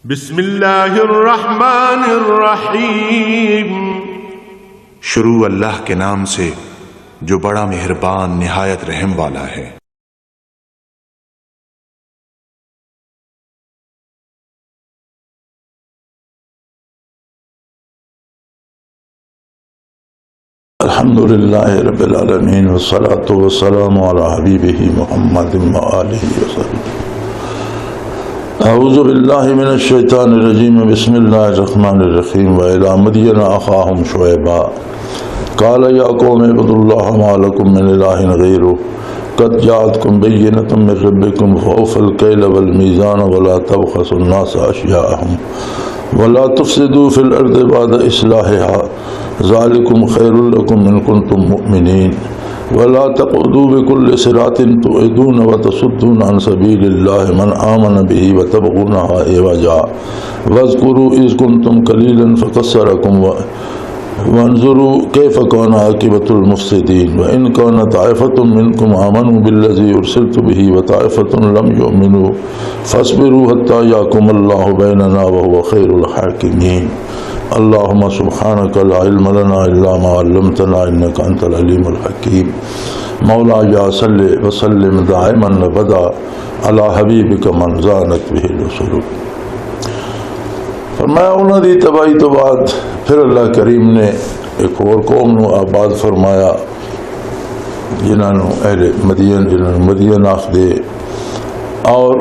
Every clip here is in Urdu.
بسم اللہ الرحمن الرحیم۔ شروع اللہ کے نام سے جو بڑا مہربان نہایت رحم والا ہے۔ الحمدللہ رب العالمین والصلاة والسلام علی حبیبہ محمد وآلہ وسلم۔ اعوذ باللہ من الشیطان الرجیم، بسم اللہ الرحمن الرحیم۔ وإلی مدین اخاہم شعیبا قال یا قوم اعبدوا اللہ ما لکم من الہ غیرہ قد جاءتکم بینۃ من ربکم فأوفوا الکیل والمیزان ولا تبخسوا الناس اشیاءہم ولا تفسدوا فی الارض بعد اصلاحها ذالکم خیر لکم ان کنتم مؤمنین ولا تقعدوا بكل صراط توعدون وتصدون عن سبيل الله من آمن به وتبغونها عوجا واذكروا إذ كنتم قليلا فكثركم وانظروا كيف كان عاقبة المفسدين وإن كان طائفة منكم آمنوا بالذي أرسلت به وطائفة لم يؤمنوا فاصبروا حتى يحكم الله بيننا وهو خير الحاكمين اللهم سبحانك لا علم لنا إلا ما علمتنا إنك أنت العليم الحكيم مولاي صل وسلم دائما أبدا على حبيبك من زانت به الرسل۔ فرمایا انہوں دی تباہی تو بعد پھر اللہ کریم نے ایک اور قوم نو آباد فرمایا جنہاں نو اہل مدین جنہاں نو مدین آخ دے، اور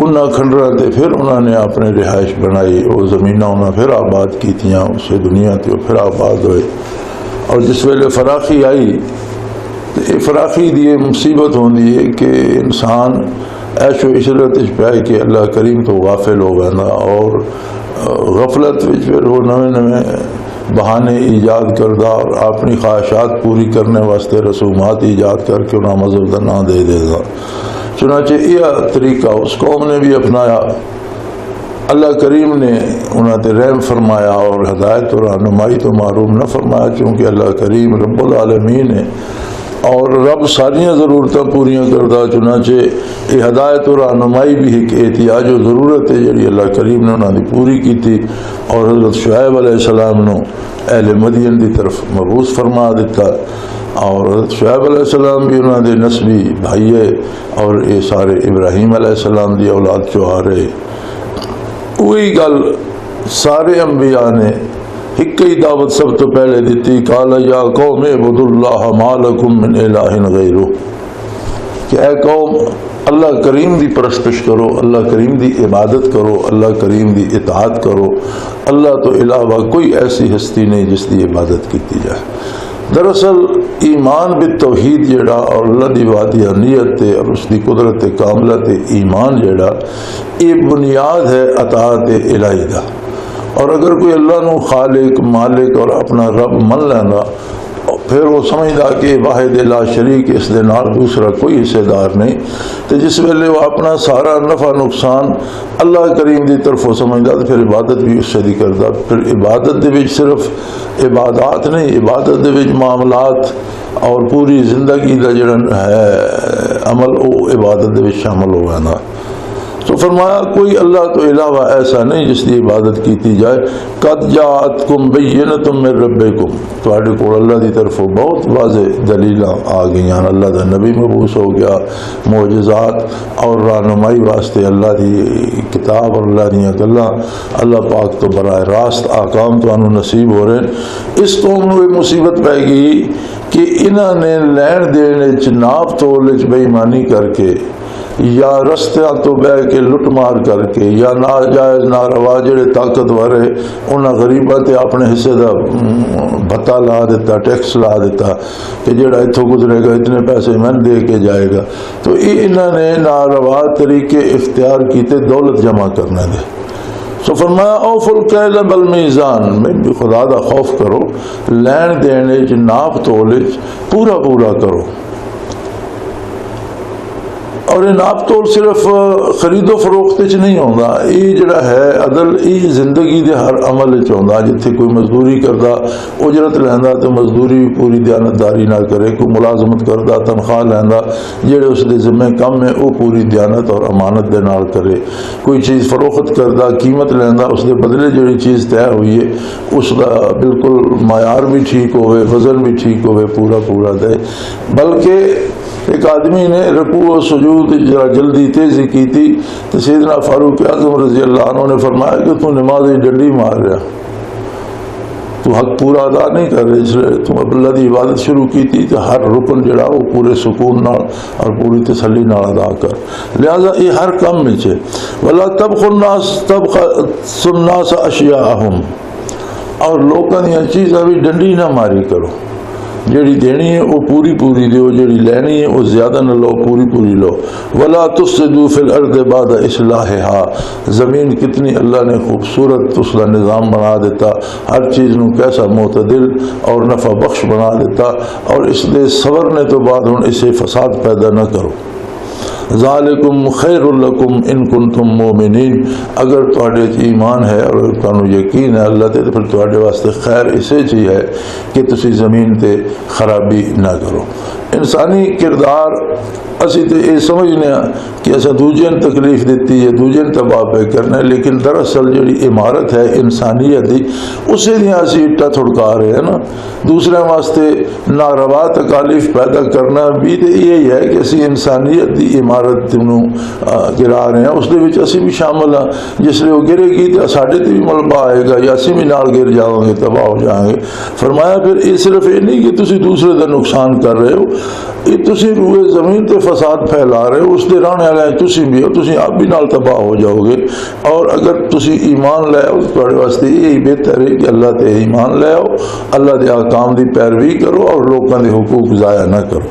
انہاں کھنڈرہ تے پھر انہوں نے اپنے رہائش بنائی، وہ زمینہ انہاں پھر آباد کی تھیاں، اسے دنیا تے پھر آباد ہوئے۔ اور جس ویلے فراخی آئی تو فراخی دی مصیبت ہوندی ہے کہ انسان عیش و عشرت پہ کہ اللہ کریم تو غافل ہو گیا نا، اور غفلت وچ پھر وہ نویں نویں بہانے ایجاد کردہ اور اپنی خواہشات پوری کرنے واسطے رسومات ایجاد کر کے انہاں مذہب دا نام دے دے گا۔ چنانچہ یہ طریقہ اس قوم نے بھی اپنایا، اللہ کریم نے انہاں تے رحم فرمایا اور ہدایت اور رہنمائی تو معروم نہ فرمایا، چونکہ اللہ کریم رب العالمین ہے اور رب ساریاں ضرورتیں پوریاں کردہ۔ چنانچہ یہ ہدایت اور رہنمائی بھی ایک احتیاج و ضرورت ہے جڑی اللہ کریم نے انہاں دی پوری کی تھی، اور حضرت شعیب علیہ السلام نو اہل مدین دی طرف مبعوث فرما دیتا، اور حضرت شعیب علیہ السلام بھی انہوں نے نسبی بھائی ہے، اور یہ سارے ابراہیم علیہ السلام دی اولاد چوہارے۔ وہی گل سارے انبیاء نے ایک ہی دعوت سب تو پہلے دیتی، قال یا قوم اعبدوا اللہ ما لکم من الہ غیرہ، کہ اے قوم اللہ کریم دی پرستش کرو، اللہ کریم دی عبادت کرو، اللہ کریم دی اطاعت کرو، اللہ تو علاوہ کوئی ایسی ہستی نہیں جس دی عبادت کی جائے۔ دراصل ایمان بالتوحید جڑا اور اللہ دی وحدانیت تے اور اس دی قدرت کاملہ تے ایمان جڑا، یہ بنیاد ہے اطاعت الہی دا۔ اور اگر کوئی اللہ نو خالق مالک اور اپنا رب من لینا، پھر وہ سمجھدا کہ واحد لا شریک، اس دے نال دوسرا کوئی حصے دار نہیں، تو جس ویلے وہ اپنا سارا نفع نقصان اللہ کریم دی طرف وہ سمجھدا، تو پھر عبادت بھی اس سے دی کردا۔ پھر عبادت دے وچ صرف عبادات نہیں، عبادت دے وچ معاملات اور پوری زندگی دا جڑا ہے عمل وہ عبادت دے وچ شامل ہو جانا۔ تو فرمایا کوئی اللہ تو علاوہ ایسا نہیں جس کی عبادت کی جائے۔ قد جاءتکم بینۃ من ربکم، تواڈے کول اللہ دی طرف بہت واضح دلیلاں آ گئیاں، اللہ دا نبی مبعوث ہو گیا، معجزات اور رہنمائی واسطے اللہ دی کتاب اور اللہ دیاں گلاں اللہ پاک تو براہ راست احکام تانوں نصیب ہو رہے ہیں۔ اس قوم نوں یہ مصیبت پہ گئی کہ انہاں نے لین دین وچ ناپ تول وچ بے ایمانی کر کے، یا رستیاں تو بہ کے لٹ مار کر کے، یا ناجائز ناروا جڑے طاقتور ہے انہاں غریباں تے اپنے حصے دا بھتا لا دیتا، ٹیکس لا دیتا کہ جڑا اتھوں گزرے گا اتنے پیسے میں دے کے جائے گا۔ تو انہاں نے ناروا طریقے اختیار کیتے دولت جمع کرنے دے۔ سو فرمایا اوفوا الکیل والمیزان، میں بھی خدا دا خوف کرو، لین دین وچ ناپ تول وچ پورا کرو۔ اور یہ ناپ تول صرف خرید و فروخت چ نہیں ہوتا، یہ جڑا ہے عدل یہ زندگی دے ہر عمل چ ہوتا. جتھے کوئی مزدوری کرتا اجرت لیندا تو مزدوری بھی پوری دیانتداری نہ کرے، کوئی ملازمت کرتا تنخواہ لیندا جڑے اس دے ذمہ کم ہے وہ پوری دیانت اور امانت دے نال کرے. کوئی چیز فروخت کرتا قیمت لیندا اس دے بدلے جڑی چیز طے ہوئی ہے اس دا بالکل معیار بھی ٹھیک ہوئے، وزن بھی ٹھیک ہوئے، پورا دے. بلکہ ایک آدمی نے رکوع و سجود ذرا جلدی تیزی کی تھی تو سیدنا فاروق اعظم رضی اللہ عنہ نے فرمایا کہ تو نماز ڈنڈی مار رہا، تو حق پورا ادا نہیں کر رہے، اس لیے تم اللہ کی عبادت شروع کی تھی تو ہر رکن جڑا وہ پورے سکون نال اور پوری تسلی نال ادا کر. لہذا یہ ہر کام میں چھے. ولا تبخسوا الناس اشیاءہم، اور لوکاں دیاں چیزاں بھی ڈنڈی نہ ماری کرو. جیڑی دینی ہے وہ پوری دیو، جیڑی لینی ہے وہ زیادہ نہ لو، پوری لو. ولا تفسدوا فی الارض بعد اصلاحها، زمین کتنی اللہ نے خوبصورت اس کا نظام بنا دیتا، ہر چیز نو کیسا معتدل اور نفع بخش بنا دیتا، اور اس دے سورنے تو بعد ہن اسے فساد پیدا نہ کرو. ذالکم خیر لکم ان کنتم مومنین، اگر تواڈے ایمان ہے اور تانوں یقین ہے اللہ تے، تو پھر تواڈے واسطے خیر اسے چی ہے کہ تسی زمین تے خرابی نہ کرو. انسانی کردار اسی تے یہ سمجھنے کہ اسا دوجے نے تکلیف دیتی ہے، دوجے نے تباہ پہ کرنا ہے، لیکن دراصل جڑی عمارت ہے انسانیت دی اسے دیاں اسی اٹا تھڑکا رہے ہیں نا. دوسرے واسطے ناروا تکالیف پیدا کرنا بھی تے یہی ہے کہ اسی انسانیت دی عمارت نو گرا رہے ہیں، اس دے وچ اسی بھی شامل ہاں. جس لئے وہ گرے گی تو ساڈے تے بھی ملبہ آئے گا یا اسی بھی نال گر جاؤ گے، تباہ ہو جائیں گے. فرمایا پھر یہ صرف یہ نہیں کہ تسی دوسرے دا نقصان کر رہے ہو، یہ تسی روئے زمین تے فساد پھیلا رہے ہو، اس دے رہنے والے تسی بھی ہو، تسی آپ بھی نال تباہ ہو جاؤ گے. اور اگر تسی ایمان لے آؤ تو تواڈے واسطے یہی بہتر ہے کہ اللہ تے ایمان لے آؤ، اللہ دے احکام دی پیروی کرو اور لوکاں دے حقوق ضائع نہ کرو.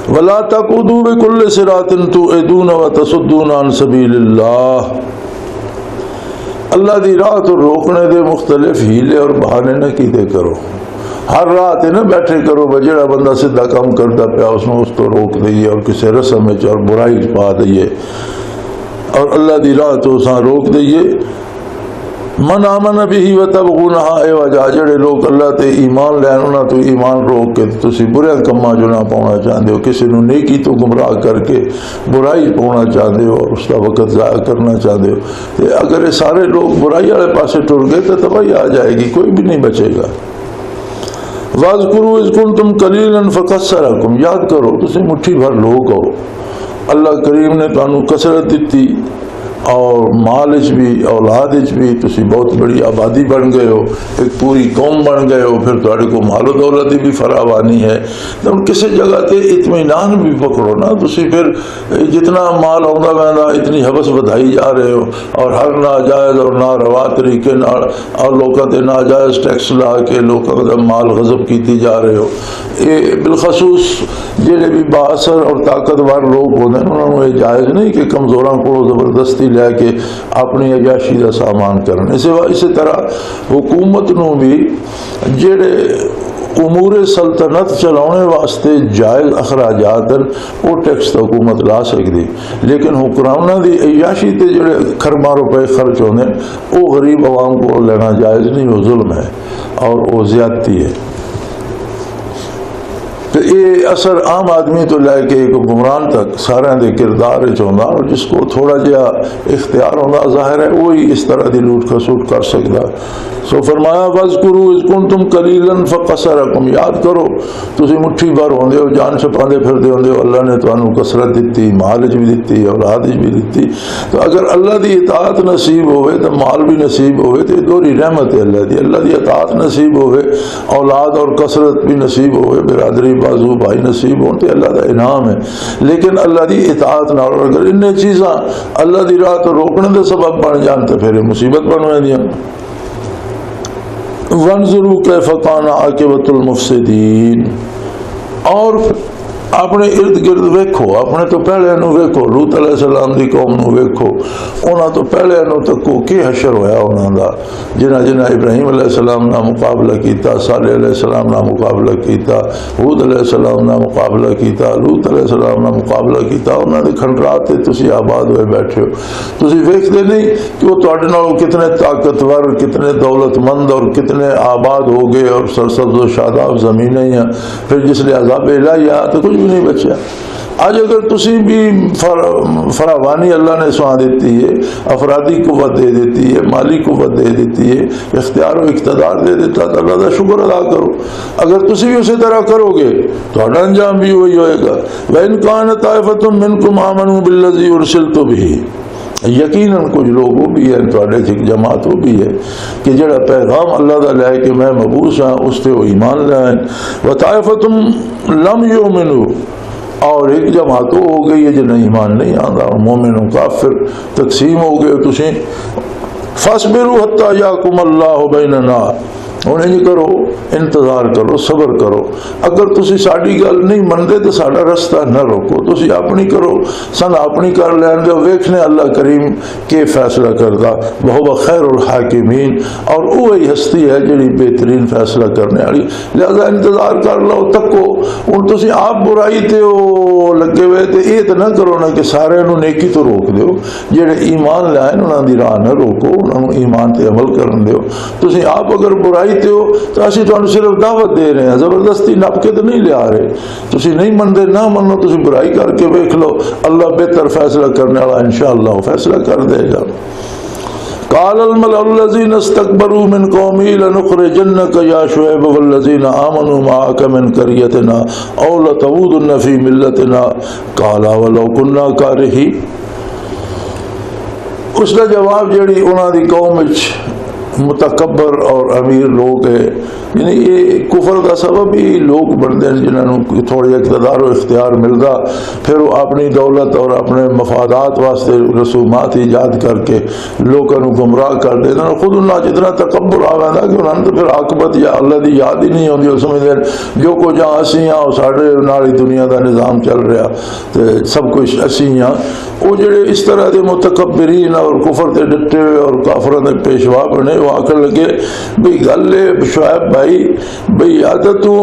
ولا تقعدوا بكل صراط توعدون وتصدون عن سبيل اللہ، اللہ دی راہ تو روکنے دے مختلف ہیلے اور بہانے نہ کیتے کرو. ہر رات نہ بیٹھے کرو بجڑا بندہ سیدھا کام کرتا پیا اس میں اس تو روک دئیے اور کسی رسم میں اور برائی پا دئیے اور اللہ دی راہ تو اساں روک دئیے. من آمن بھی وتبغونها عوجا، جڑے لوگ اللہ تے ایمان لین انہاں تو ایمان روک کے تسی برے کماں جو نہ پاؤنا چاہتے ہو، کسی نو نیکی تو گمراہ کر کے برائی پاؤنا چاہتے ہو اور اس کا وقت ضائع کرنا چاہتے ہو. اگر یہ سارے لوگ برائی والے پاسے ٹر گئے تو تباہی آ جائے گی، کوئی بھی نہیں بچے گا. وَاذْكُرُوا إِذْ كُنْتُمْ قَلِيلًا فَكَثَّرَكُمْ، یاد کرو تسی مٹھی بھر لوگ ہو، اللہ کریم نے تانوں کثرت دیتی اور مالچ بھی اولادچ بھی تسی بہت بڑی آبادی بن گئے ہو، ایک پوری قوم بن گئے ہو، پھر تواڈے کو مال و دولت بھی فراوانی ہے. تو کسی جگہ تے اطمینان بھی پکڑو نا. تسی پھر جتنا مال آਉਂਦਾ ویندا اتنی حوث بدھائی جا رہے ہو اور ہر ناجائز اور ناروا طریقے نال اور لوکاں تے ناجائز ٹیکس لا کے لوکاں دا مال غصب کیتی جا رہے ہو. یہ بالخصوص جڑے بھی بااثر اور طاقتور لوگ ہوندے ہیں انہاں نوں یہ جائز نہیں کہ کمزوراں کو زبردستی لے کے اپنی عیاشی کا سامان کرن. اسی طرح حکومت نو بھی جڑے امور سلطنت چلانے واسطے جائز اخراجات وہ ٹیکس تو حکومت لا سکتی، لیکن حکمرانوں دی عیاشی تے جڑے خرباں روپے خرچ ہونے وہ غریب عوام کو لینا جائز نہیں، وہ ظلم ہے اور وہ زیادتی ہے. تو یہ اثر عام آدمی تو لے کے ایک حکمران تک سارے دے کردار چاہتا، اور جس کو تھوڑا جہا اختیار ہوتا ظاہر ہے وہی اس طرح دی لوٹ کھسوٹ کر سکتا. سو فرمایا وَاذْكُرُوا إِذْ كُنْتُمْ قَلِيلًا فَقَصَرَكُمْ، یاد کرو تسی مٹھی بھر ہوندے ہو، جان چھپاندے پھردے ہوندے ہو، اللہ نے تانوں کثرت دیتی، مالج بھی دیتی، اولادج بھی دیتی. تو اگر اللہ دی اطاعت نصیب ہوئے تو مال بھی نصیب ہوئے تو یہ دوہری رحمت ہے اللہ دی. اللہ دی اطاعت نصیب ہوئے، اولاد اور کثرت بھی نصیب ہوئے، برادری بازو بھائی نصیب ہوں تو اللہ دا انعام ہے. لیکن اللہ دی اطاعت نہ، اگر انہیں چیزاں اللہ دی راہ تو روکنے دے سبب بن جان تو پھر مصیبت بنویں دیاں. وَانظُرُوا كَيْفَ كَانَ عَاقِبَةُ الْمُفْسِدِينَ، اور اپنے ارد گرد ویکھو، اپنے تو پہلے نو ویکھو، لوط علیہ السلام دی قوم نو ویکھو، انہاں تو پہلے نو تکو کی حشر ہویا انہاں دا، جنہ ابراہیم علیہ السلام نہ مقابلہ کیتا، صالح علیہ السلام نہ مقابلہ کیتا، ہود علیہ السلام نہ مقابلہ کیتا، لوط علیہ السلام نہ مقابلہ کیتا، انہاں دے کھنڈرات تے تسی آباد ہوئے بیٹھے ہو۔ تسی ویکھدے نہیں کہ وہ تواڈے نالوں کتنے طاقتور، کتنے دولت مند اور کتنے آباد ہو گئے اور سرسبز و شاداب زمینیں ہیں، پھر جس لئے عذاب الہی آیا تو کچھ بھی نہیں بچا۔ آج اگر تسی بھی فراوانی اللہ نے سوا دیتی ہے، افرادی قوت دے دیتی ہے، مالی قوت دے دیتی ہے، اختیار و اقتدار دے دیتا تو اللہ کا شکر ادا کرو۔ اگر تسی بھی اسی طرح کرو گے تو انجام بھی وہی ہوئے گا۔ وَإِنْ كَانَ طَائِفَةٌ مِّنْكُمْ آمَنُوا بِالَّذِي أُرْسِلْتُ بِهِ، یقیناً کچھ لوگ وہ بھی ہیں، تھوڑے ایک جماعت وہ بھی ہے کہ جڑا پیغام اللہ دا لائے کہ میں مبعوث ہاں اس تے وہ ایمان لائیں۔ وَطَائِفَةٌ لَمْ يُؤْمِنُوا، اور ایک جماعت ہو گئی ہے جنہیں ایمان نہیں آتا، مومن و کافر تقسیم ہو گئے۔ تسی فَاصْبِرُوا حَتَّى يَحْكُمَ اللَّهُ بَيْنَنَا، انہیں یہ کرو، انتظار کرو، صبر کرو۔ اگر تسی ساڑی گل نہیں مندے تو ساڑا رستہ نہ روکو، تسی اپنی کرو، سن اپنی کر لین دے، ویکھنے اللہ کریم کے فیصلہ کردہ، وَهُوَ خَيْرُ الْحَاكِمِينَ، اور وہی ہستی ہے جڑی بہترین فیصلہ کرنے والی، لہذا انتظار کر لو، تکو۔ اور تسی آپ برائی تے ہو لگے ہوئے تے یہ تو نہ کرو نا کہ سارے نو نیکی تو روک دیو، جڑے ایمان لائن انہاں دی راہ نہ روکو، انہاں نو ایمان تے عمل کرن دیو۔ تسی آپ اگر برائی تے ہو تو اسی تو صرف دعوت دے رہے ہیں، زبردستی نپ کے تو نہیں لے آ رہے۔ تسی نہیں مندے نہ منو، تسی برائی کر کے دیکھ لو، اللہ بہتر فیصلہ کرنے والا انشاءاللہ فیصلہ کر دے گا۔ قال الملأ الذين استكبروا من قومه لنخرجنك يا شعيب والذين آمنوا معك من قريتنا أو لتعودن في ملتنا قال ولو كنا كارهين۔ اس کا جواب جڑی انہاں دی قوم وچ متکبر اور امیر لوگ ہے، یعنی یہ کفر کا سبب ہی لوگ بنتے ہیں جنہوں نے تھوڑے اقتدار و اختیار ملتا، پھر وہ اپنی دولت اور اپنے مفادات واسطے رسومات ایجاد کر کے لوگوں کو گمراہ کر دیتے ہیں۔ خود انہوں جتنا تکبر آ رہا کہ انہوں نے تو پھر عاقبت یا اللہ دی یاد ہی نہیں ہوتی، وہ سمجھتے ہیں جو کچھ جہاں اسی ہاں وہ ساڑھے نالی دنیا کا نظام چل رہا تو سب کچھ اسی ہاں۔ وہ جڑے اس طرح دے متکبرین اور کفر تے ڈٹے ہوئے اور کافروں دے پیشوا بنے، وہ آکر لگے بھئی گل شعیب بھائی بھئی یا تو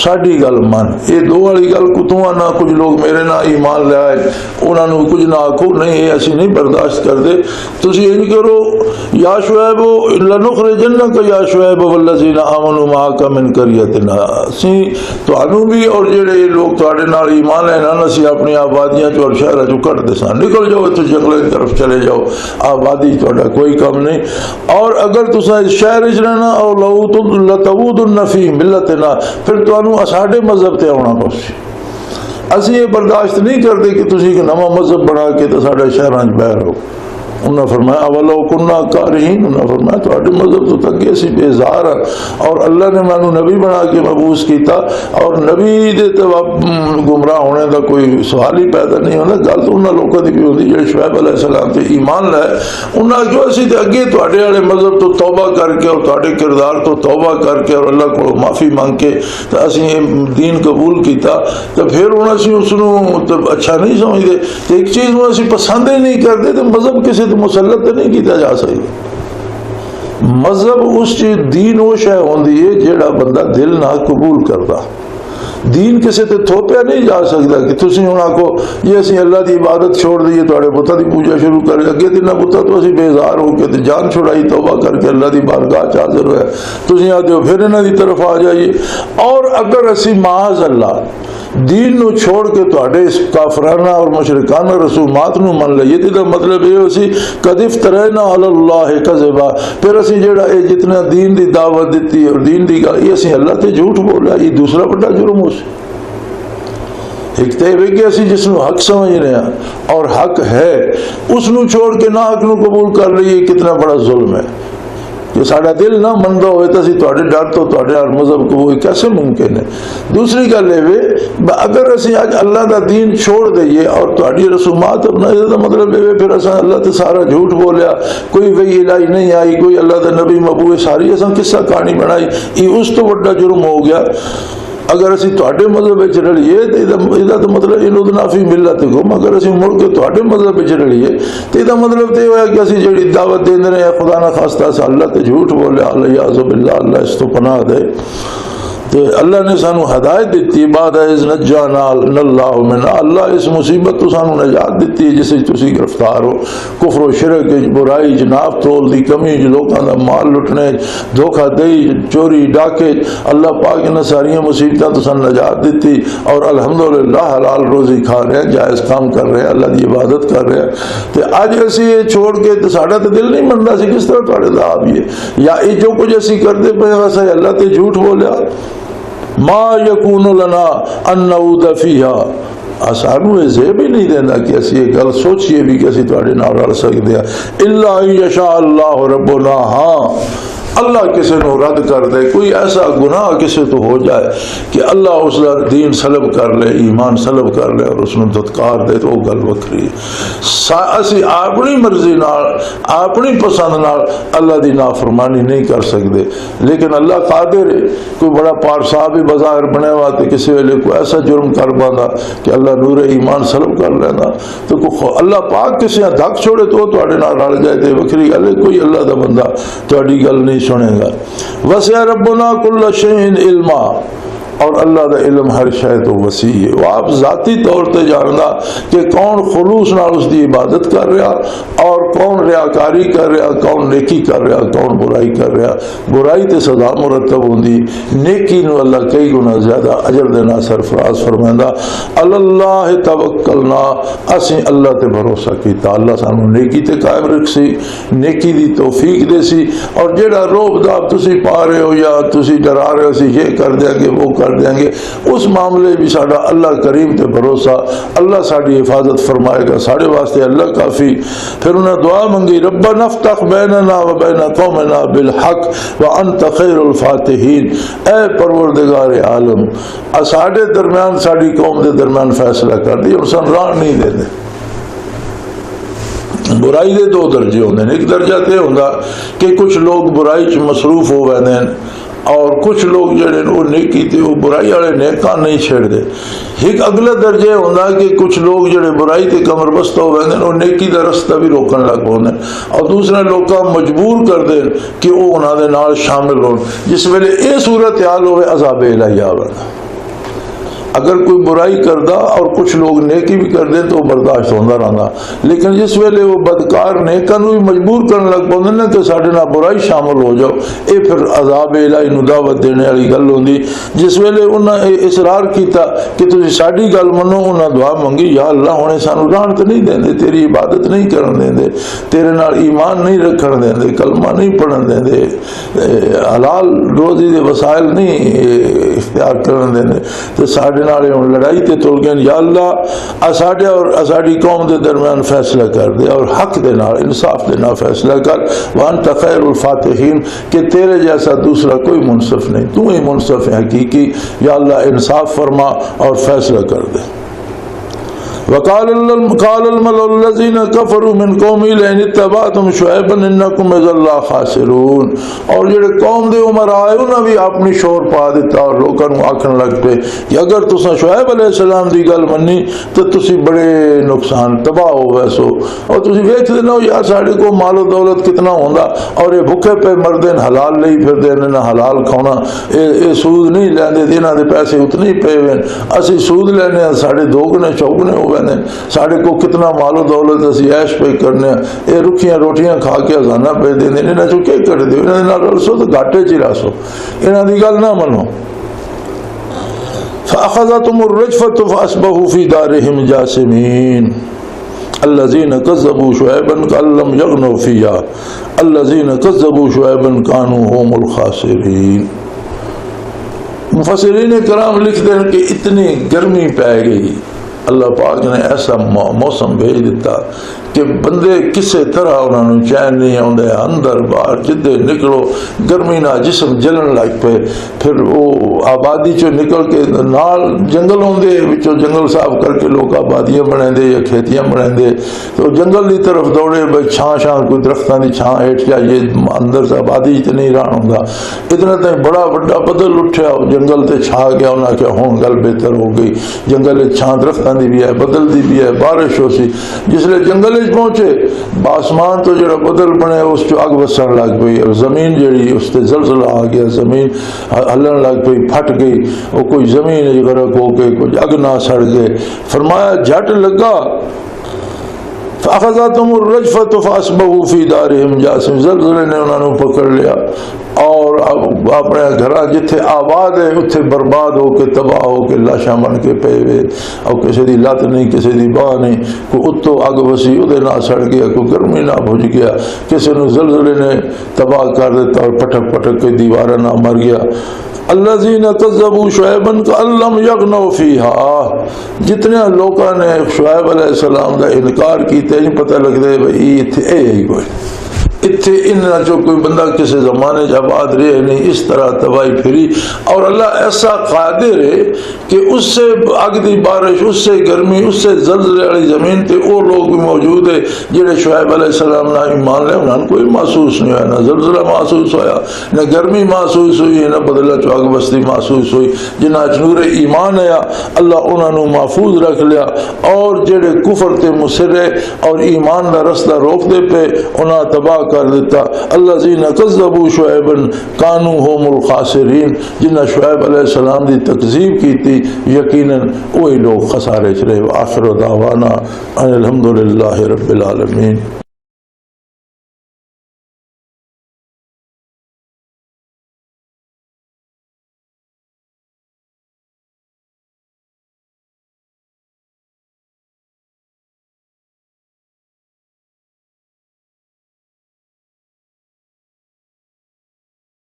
ساڑی گل من، یہ دو والی گل کو تو نہ کچھ لوگ میرے نہ ایمان لے آئے انہوں نے کچھ نہ آکھو، نہیں یہ ایسی نہیں برداشت کر دے۔ تسی یہ کرو یا شعیب لنخرجنک یا شعیب والذین آمنوا معک من قریتنا، اسی تو انہوں بھی اور جڑے لوگ تواڈے نال ایمان لے نہ اسی اپنی آبادیاں چ اور شہراں چ کٹ دے سان، نکل جاؤ تو جنگلوں کی طرف چلے جاؤ، آبادی تہاڈا کوئی کم نہیں۔ اور اگر تساں اس شہر وچ رہنا اور لتعودن فی ملتنا، پھر تانوں ساڈے مذہب تے آਉਣਾ پوسی۔ اسی یہ برداشت نہیں کرتے کہ تسی ایک نواں مذہب بنا کے تو ساڈے شہراں وچ بہ رہو۔ انہوں نے فرمایا اولو کننا کارہین، انہوں نے فرمایا تواڈے مذہب تو تک اسی بیزار ہیں، اور اللہ نے مینوں نبی بنا کے مبعوث کیتا، اور نبی دے تو گمراہ ہونے دا کوئی سوال ہی پیدا نہیں ہونا۔ گل تو انہاں لوکاں دی بھی ہوندی جڑے شعیب علیہ السلام تے ایمان لائے، انہاں جو اسی تے اگے تواڈے والے مذہب تو توبہ کر کے اور تواڈے کردار تو توبہ کر کے اور اللہ کو معافی مانگ کے تے اسی دین قبول کیتا، تے پھر ہن اسی اس نوں اچھا نہیں سمجھدے تے ایک چیز نوں اسی پسند ہی نہیں کرتے تے مذہب کسی تو مسلط نہیں کیتا جا سکتا۔ مذہب اس چیز دین وہ شے ہوندی ہے جیڑا بندہ دل نہ قبول کرتا۔ دین کسی تے تھوپیا نہیں جا سکتا کہ تسی انہاں کو یہ اسی اللہ دی عبادت چھوڑ دیئے تواڈے بتاں دی پوجا شروع کرے، اگے دن بتاں تو اسی بیزار ہو کے تے جان چھڑائی توبہ کر کے اللہ دی بارگاہ چ حاضر ہوئے، تسی آتے ہو پھر انہاں دی طرف آ جائیے۔ اور اگر اسی معاذ اللہ دین نو چھوڑ کے تواڈے اس کافرانہ اور مشرکانہ رسومات نو من لئیے تے مطلب یہ اسی قد افترینا علی اللہ کذبا، پھر اسی جڑا اے جتنا دین دی دعوت دیتی اور دین دی گل یہ اسی اللہ تے جھوٹ بولیا، یہ دوسرا بڑا جرم ہو سی۔ ایک تے کہ اسی جس نو حق سمجھ رہے ہیں اور حق ہے اس نو چھوڑ کے نہ حق نو قبول کر لئیے، کتنا بڑا ظلم ہے۔ کہ ساڑا دل نہ مندہ ہوئے تو اسی تواڈے ڈر تو تواڈے ہر مذہب کو وہ کیسے ممکن ہے۔ دوسری گل ہے اگر اسی آج اللہ دا دین چھوڑ دئیے اور تواڈی رسومات اپنا یہ مطلب ہے پھر اساں اللہ تے سارا جھوٹ بولیا، کوئی وحی الہی نہیں آئی، کوئی اللہ دا نبی مبعوث ساری اساں قصہ کہانی بنائی، یہ اس تو بڑا جرم ہو گیا۔ اگر اسی تواڈے مذہب وچ رلیے تے ਇਹਦਾ ਤਾਂ مطلب انودنا فی ملتکم، اگر اسی مڑ کے تواڈے مذہب وچ رلیے تے ਇਹਦਾ مطلب تے ہویا کہ اسی جڑی دعوت دیندے رہے خدا نہ خاصتا سے اللہ تے جھوٹ بولیا، الیاذ باللہ، اللہ اس تو پناہ دے۔ تو اللہ نے سانو ہدایت دیتی بعد از نجانا اللہ منا، اللہ اس مصیبت تو سانو نجات دیتی ہے جسے تسی گرفتار ہو، کفر و شرک، برائی، جناب تول دی کمی، لوکاں دا مال لٹنے، دھوکہ دہی، چوری ڈاکے، اللہ پاک نے ساری مصیبتاں تو سانو نجات دیتی، اور الحمدللہ حلال روزی کھا رہے ہیں، جائز کام کر رہے ہیں، اللہ دی عبادت کر رہے ہیں۔ تو اج اسی یہ چھوڑ کے تو ساڈا تو دل نہیں مندا سی، کس طرح تواڈے دا آئیے، یا یہ جو کچھ اسی کرتے پے ویسے اللہ تے جھوٹ بولیا، ما یکون لنا ان نعود فیہا، سانو یہ زیب ہی نہیں دینا کہ اسی یہ گل سوچیے بھی کہ اسی تواڈے نال رل سکتے ہیں، الا ان یشاء اللہ ربنا، ہاں اللہ کسی نو رد کر دے، کوئی ایسا گناہ کسی تو ہو جائے کہ اللہ اس کا دین سلب کر لے، ایمان سلب کر لے اور اس نے دھتکار دے، تو وہ گل وکری ہے۔ اسی اپنی مرضی نال، اپنی پسند نال اللہ دی نافرمانی نہیں کر سکتے، لیکن اللہ قادر ہے۔ کوئی بڑا پار صاحب ہی بظاہر بنے ہوا تو کسی ویلے کوئی ایسا جرم کر باندا کہ اللہ نور ایمان سلب کر لینا، تو اللہ پاک کسی دھک چھوڑے تو تواڈے نال رل جائے تے وکری گل ہے، کوئی اللہ دا بندہ تواڈی گل نہیں سنے گا۔ وسع ربنا کل شیء علما، اور اللہ دا علم ہر شے تو وسیع ہے، وہ آپ ذاتی طور تے جاندا کہ کون خلوص نال اس دی عبادت کر رہا اور کون ریاکاری کر رہا، کون نیکی کر رہا، کون برائی کر رہا۔ برائی تے سزا مرتب ہوندی، نیکی نو اللہ کئی گنا زیادہ اجر دینا سرفراز فرماندا۔ اللہ توکلنا، اسیں اللہ تے بھروسہ کیتا، اللہ سانو نیکی تے قائم رکھ سی، نیکی دی توفیق دے سی، اور جیڑا روب داب تسی پا رہے ہو یا تسی ڈرا رہے ہو سی یہ کر دیں گے وہ کر دیں گے، اس معاملے بھی ساڈا اللہ کریم تے بھروسہ، اللہ ساڈی حفاظت فرمائے گا، ساڈے واسطے اللہ کافی۔ پھر انہوں نے دعا منگی، ربنا افتح بیننا و بین قومنا بالحق وانت خیر الفاتحین، اے پروردگار عالم ساڈے درمیان، ساڈی قوم دے درمیان فیصلہ کر دی، انسان ران نہیں دے دے۔ برائی دے دو درجے ہوندے ہیں، ایک درجہ تے ہوندا کہ کچھ لوگ برائی چ مصروف ہو ویندے ہیں اور کچھ لوگ جڑے وہ نیکی تے وہ برائی والے نیکاں نہیں چھڑ دے۔ ایک اگلا درجہ ہوندا کہ کچھ لوگ جڑے برائی تے کمر بستہ ہو ویندے وہ نیکی دا رستہ بھی روکن لگ پوندے، اور دوسرے لوکاں مجبور کر دے کہ وہ انہاں دے نال شامل ہون، جس ویلے اے صورتحال ہوئے عذاب الہی آوے۔ اگر کوئی برائی کردہ اور کچھ لوگ نیکی بھی کر دیں تو برداشت ہوتا رہتا، لیکن جس ویلے وہ بدکار نیکاں نو بھی مجبور کرنے لگ پاندے نا کہ ساڈے نال برائی شامل ہو جاؤ، اے پھر عذاب الہی نو دعوت دینے والی گل ہوندی۔ جس ویلے انہاں اصرار کیتا کہ تسی ساڈی گل منو، انہاں دعا منگی، یا اللہ ہنے سانو رہن تے نہیں دیندے، تیری عبادت نہیں کرن دیندے، تیرے نال ایمان نہیں رکھن دیندے، کلمہ نہیں پڑھن دیندے، حلال روزی دے وسائل نہیں اختیار کرن دیندے، تے ساڈے لڑائی تے تل گئے، یا اللہ ساڈے اور ساڈی قوم دے درمیان فیصلہ کر دے اور حق دے نال، انصاف دے نال فیصلہ کر، وانت خیر الفاتحین، کہ تیرے جیسا دوسرا کوئی منصف نہیں، تو ہی منصف ہے حقیقی، یا اللہ انصاف فرما اور فیصلہ کر دے۔ وقال الملأ الذين كفروا من قومه لئن اتبعتم شعيبا انكم اذا لخاسرون، اور جڑے قوم دے عمر آئے انہاں بھی اپنی شور پا دیتا اور لوکاں نوں آکھن لگ پے کہ اگر تساں شعیب علیہ السلام دی گل منی تے تسی بڑے نقصان تباہ ہو ویسو، اور تسی ویکھدے نو یار ساڈے کو مال و دولت کتنا ہوندا، اور یہ بھکھے پہ مردے حلال لئی پھردے نے حلال کھانا، اے سود نہیں لیندے، انہاں دے پیسے اتنے ہی پے وین، اسی سود لینے ساڈے دوگنے چوگنے ہو ساڑے کو کتنا مال و دولت اسی عیش پہ کرنے، اے رکھیاں روٹیاں کھا کے ازانہ پہ دیں دیں، انہاں چو کیا کر دے، انہاں نہ رلسو تو گھاٹے چی راسو، انہاں دی گل نہ منو۔ فَأَخَذَتُمُ الرِّجْفَةُ فَأَصْبَحُوا فِي دَارِهِمْ جَاثِمِينَ الَّذِينَ كَذَّبُوا شُعَيْبًا كَأَن لَّمْ يَغْنَوْا فِيهَا الَّذِينَ كَذَّبُوا شُعَيْبًا كَانُوا هُمُ الْخَاسِرِينَ۔ مفسرین کرام لکھتے ہیں کہ اتنی گرمی پہ گئی، اللہ پاک نے ایسا موسم بھیج دیتا کہ بندے کسے طرح انہوں چین نہیں آتے، اندر باہر جدے نکلو گرمی نہ جسم جلن لگ پے. پھر وہ آبادی چو نکل کے نال جنگل ہوندے وچوں جنگل صاف کر کے لوگ آبادیاں بنائیں دے یا کھیتیاں بنائیں دے، تو جنگل دی طرف دوڑے بھائی چھاں شاں کوئی درختاں دی چھاں ہیٹ جائے، اندر سے آبادی تے نہیں رہن ہوندا. اتنا تک بڑا بڑا بدل اٹھیا، جنگل تے چھا گیا. انہاں کہ ہون گل بہتر ہو گئی، جنگل چھاں درختاں دی بھی ہے، بدل دی بھی ہے، بارش ہو سی. جس لئے جنگل پہنچے آسمان تو جڑا بدل بنے اس چ اگ وسن لگ پئی، اور زمین جڑی اس تے زلزلہ آ گیا، زمین ہلن لگ پئی، پھٹ گئی. وہ کوئی زمین غرق ہو کے کچھ اگ نہ سڑ گئے. فرمایا جھٹ لگا فَأَخَذَتْهُمُ الرَّجْفَةُ فَأَصْبَحُوا فِي دَارِهِمْ جَاثِمِينَ. زلزلے نے انہوں نے پکڑ لیا اور اپنے گھر جتھے آباد ہے اتھے برباد ہو کے تباہ ہو کے لاشاں بن کے پے ہوئے. اور کسی دی لت نہیں، کسی دی باہ نہیں، کوئی اتو اگ وسی اودے نہ سڑ گیا، کوئی گرمی نہ بھج گیا، کسی نے زلزلے نے تباہ کر دیتا اور پٹک پٹک کے دیواریں نہ مر گیا. الذین کذبوا شعیبا کأن لم یغنوا فیہا. جتنے لوگوں نے شعیب علیہ السلام کا انکار کیتے نہیں پتہ لگتا بھائی اتنے ہی کوئی اتنے انہاں جو کوئی بندہ کسی زمانے آباد رہے نہیں. اس طرح تباہی پھری. اور اللہ ایسا قادر ہے کہ اس سے اگ دی بارش، اس سے گرمی، اس سے زلزلے والی زمین تے وہ لوگ بھی موجود ہے جڑے شعیب علیہ السلام نہ ایمان لے. انہوں نے کوئی محسوس نہیں ہوا، نہ زلزلہ محسوس ہوا، نہ گرمی محسوس ہوئی، نہ بدلہ چو اگ بستی محسوس ہوئی. جنہاں نور ایمان آیا اللہ انہوں نے محفوظ رکھ لیا. اور جڑے کفر تے مصرے اور ایمان دا رستہ روک دے پہ انہاں تباہ کر دیتا. الذین کذبوا شعیبا کانوا هم الخاسرین. جنہاں شعیب علیہ السلام دی تکذیب کی تھی یقیناً وہی لوگ خسارے چ رہے. آخر دعوانا ان الحمدللہ رب العالمین.